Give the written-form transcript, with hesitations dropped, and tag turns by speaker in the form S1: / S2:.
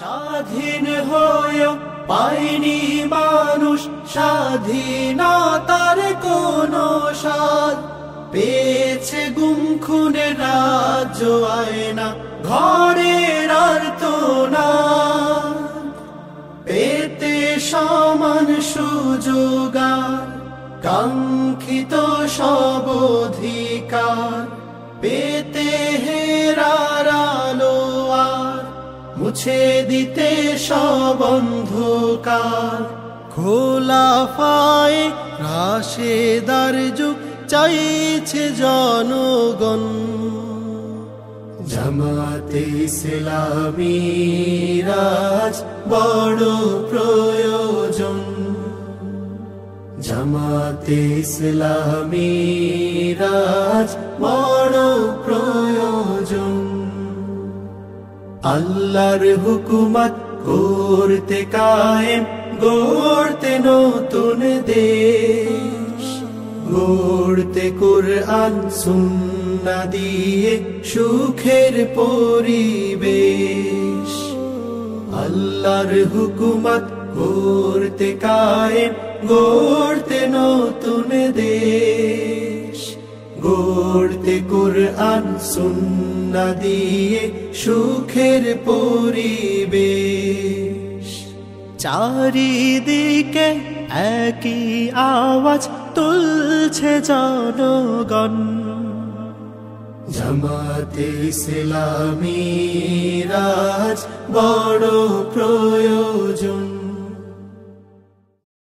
S1: স্বাধীন হয়েও পায়নি মানুষ স্বাধীনতার কোনো স্বাদ, পেয়েছে গুম খুনের রাজ্য আয়না ঘরের আর্তনাদ, পেতে সমান সুযোগ আর কাঙ্ক্ষিত সব অধিকার, পেতে হেরার আলো আর মুছে দিতে সব অন্ধকার। খোলাফায়ে রাশেদার যুগ চাইছে জনগণ, জামাতে ইসলামীর আজ বড় প্রয়োজন, জামাতে ইসলামীর আজ বড় প্রয়োজন। আল্লাহর হুকুমত করতে কায়েম, গড়তে নতুন দেশ, গড়তে কুরআন সুন্নাহ দিয়ে সুখের পরিবেশ। আল্লাহর হুকুমত করতে কায়েম, গড়তে নতুন দেশ, গড়তে কুরআন সুন্নাহ দিয়ে সুখের পরিবেশ। চারিদিকে একই আওয়াজ তুলছে জনগণ, জামাতে ইসলামীর আজ বড় প্রয়োজন।